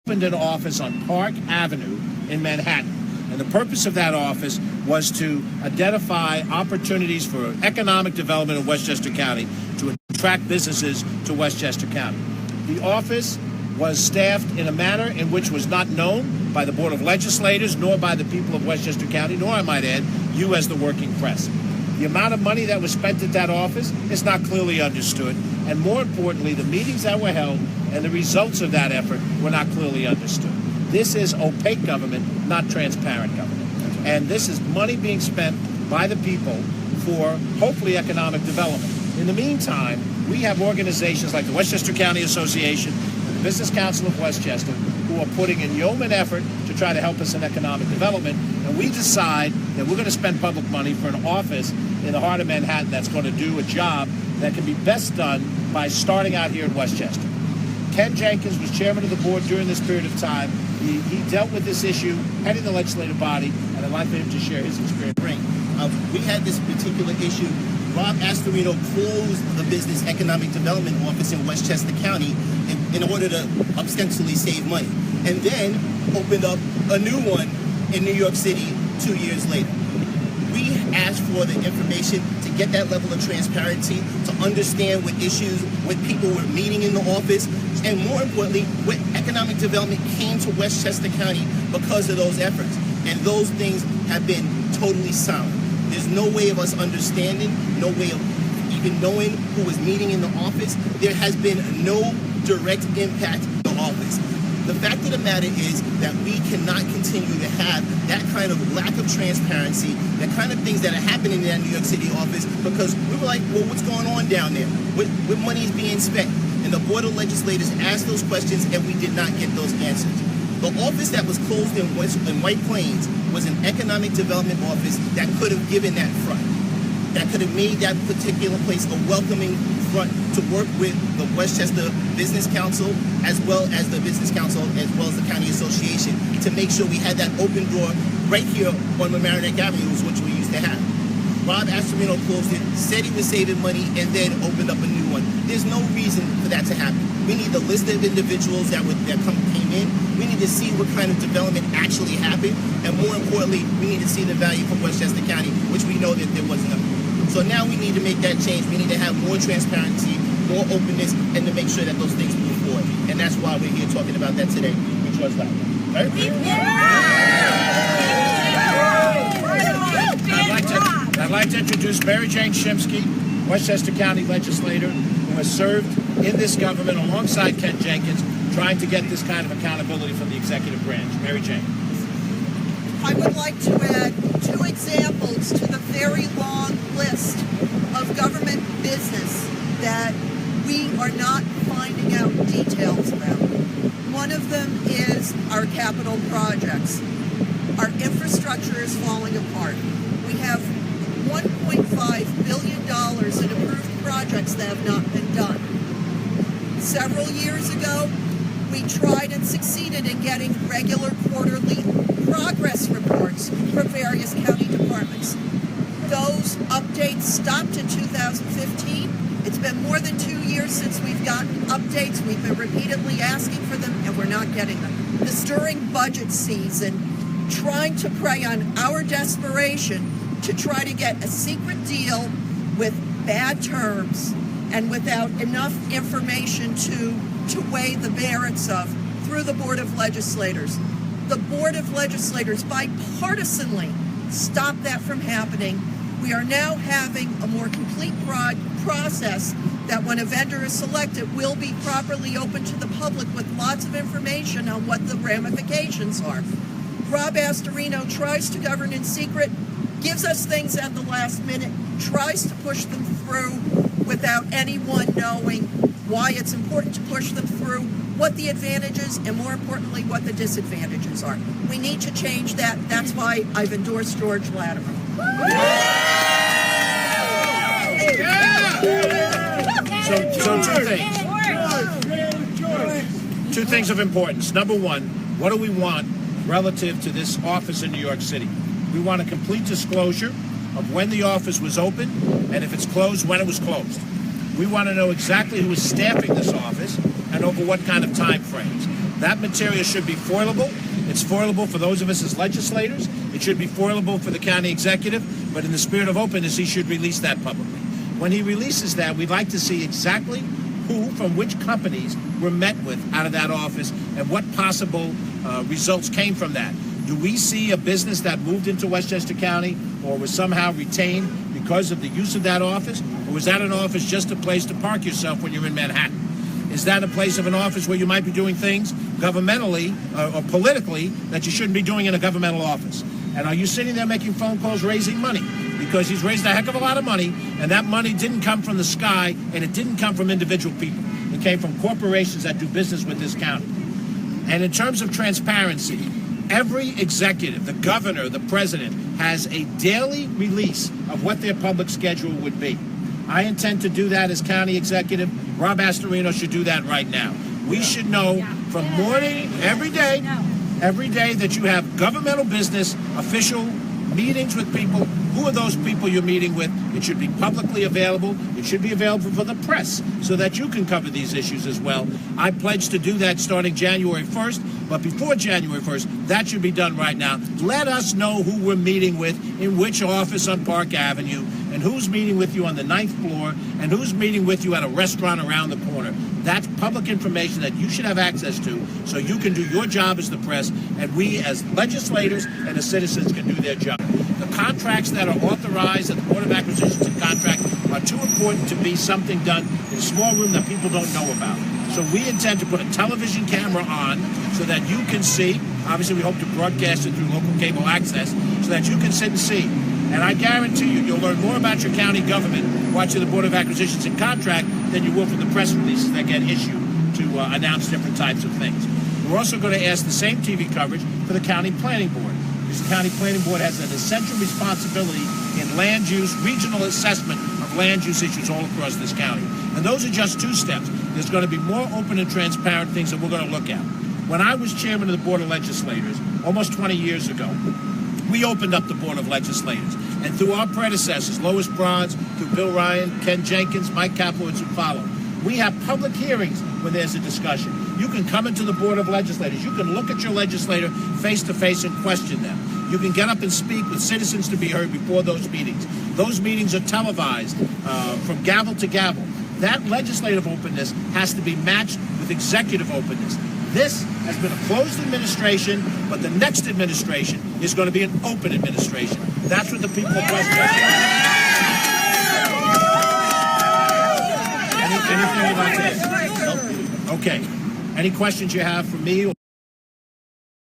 opened an office on Park Avenue in Manhattan. And the purpose of that office was to identify opportunities for economic development in Westchester County to attract businesses to Westchester County. The office was staffed in a manner in which was not known by the Board of Legislators, nor by the people of Westchester County, nor, I might add, you as the working press. The amount of money that was spent at that office is not clearly understood. And more importantly, the meetings that were held and the results of that effort were not clearly understood. This is opaque government, not transparent government. And this is money being spent by the people for, hopefully, economic development. In the meantime, we have organizations like the Westchester County Association and the Business Council of Westchester who are putting in yeoman effort to try to help us in economic development. And we decide that we're going to spend public money for an office in the heart of Manhattan that's going to do a job that can be best done by starting out here in Westchester. Ken Jenkins was chairman of the board during this period of time. He dealt with this issue, heading the legislative body, and I'd like for him to share his experience. We had this particular issue. Rob Astorino closed the Business Economic Development Office in Westchester County in order to ostensibly save money, and then opened up a new one in New York City 2 years later. We asked for the information to get that level of transparency, to understand what issues, what people were meeting in the office, and more importantly, what economic development came to Westchester County because of those efforts. And those things have been totally silent. There's no way of us understanding, no way of even knowing who was meeting in the office. There has been no direct impact on the office. The fact of the matter is that we cannot continue to have that kind of lack of transparency, the kind of things that are happening in that New York City office, because we were like, well, what's going on down there? What money is being spent? And the Board of Legislators asked those questions, and we did not get those answers. The office that was closed in White Plains was an economic development office that could have given that front, that could have made that particular place a welcoming front to work with the Westchester Business Council, as well as the Business Council, as well as the County Association, to make sure we had that open door right here on Mamaroneck Avenue, which we used to have. Rob Astorino closed it, said he was saving money, and then opened up a new one. There's no reason for that to happen. We need the list of individuals that came in. We need to see what kind of development actually happened, and more importantly, we need to see the value for Westchester County, which we know that there was none. So now we need to make that change. We need to have more transparency, more openness, and to make sure that those things move forward. And that's why we're here talking about that today. Which was that? Right? I'd like to introduce Mary Jane Shimsky, Westchester County legislator, who has served in this government alongside Ken Jenkins, trying to get this kind of accountability from the executive branch. Mary Jane. I would like to add two examples to the very long list of government business that we are not finding out details about. One of them is our capital projects. Our infrastructure is falling apart. We have $1.5 billion in approved projects that have not been done. Several years ago, we tried and succeeded in getting regular quarterly progress reports from various county departments. Those updates stopped in 2015. It's been more than 2 years since we've gotten updates. We've been repeatedly asking for them, and we're not getting them. This during budget season, trying to prey on our desperation to try to get a secret deal with bad terms and without enough information to weigh the merits of through the Board of Legislators. The Board of Legislators bipartisanly stopped that from happening. We are now having a more complete process that when a vendor is selected will be properly open to the public with lots of information on what the ramifications are. Rob Astorino tries to govern in secret, gives us things at the last minute, tries to push them through without anyone knowing why it's important to push them through, what the advantages, and more importantly, what the disadvantages are. We need to change that. That's why I've endorsed George Latimer. So two things of importance. Number one, what do we want relative to this office in New York City? We want a complete disclosure of when the office was open, and if it's closed, when it was closed. We want to know exactly who is staffing this office and over what kind of time frames. That material should be foilable. It's foilable for those of us as legislators. It should be foilable for the county executive, but in the spirit of openness, he should release that publicly. When he releases that, we'd like to see exactly who from which companies were met with out of that office and what possible results came from that. Do we see a business that moved into Westchester County or was somehow retained because of the use of that office? Or was that an office just a place to park yourself when you're in Manhattan? Is that a place of an office where you might be doing things governmentally or politically that you shouldn't be doing in a governmental office? And are you sitting there making phone calls raising money? Because he's raised a heck of a lot of money, and that money didn't come from the sky, and it didn't come from individual people. It came from corporations that do business with this county. And in terms of transparency, every executive, the governor, the president, has a daily release of what their public schedule would be. I intend to do that as county executive. Rob Astorino should do that right now. We should know from morning, every day that you have governmental business, official meetings with people. Who are those people you're meeting with? It should be publicly available. It should be available for the press so that you can cover these issues as well. I pledge to do that starting January 1st, but before January 1st, that should be done right now. Let us know who we're meeting with, in which office on Park Avenue, and who's meeting with you on the 9th floor, and who's meeting with you at a restaurant around the corner. That's public information that you should have access to so you can do your job as the press, and we as legislators and as citizens can do their job. The contracts that are authorized at the Board of Acquisitions and Contract are too important to be something done in a small room that people don't know about. So we intend to put a television camera on so that you can see. Obviously, we hope to broadcast it through local cable access so that you can sit and see. And I guarantee you'll learn more about your county government watching the Board of Acquisitions and Contract than you will from the press releases that get issued to announce different types of things. We're also going to ask the same TV coverage for the County Planning Board, because the County Planning Board has an essential responsibility in land use, regional assessment of land use issues all across this county. And those are just two steps. There's going to be more open and transparent things that we're going to look at. When I was chairman of the Board of Legislators, almost 20 years ago, we opened up the Board of Legislators. And through our predecessors, Lois Bronze, through Bill Ryan, Ken Jenkins, Mike Kaplowitz, who followed, we have public hearings when there's a discussion. You can come into the Board of Legislators. You can look at your legislator face to face and question them. You can get up and speak with citizens to be heard before those meetings. Those meetings are televised from gavel to gavel. That legislative openness has to be matched with executive openness. This has been a closed administration, but the next administration is going to be an open administration. That's what the people of Westchester. Anything you'd like to ask? Okay. Any questions you have for me or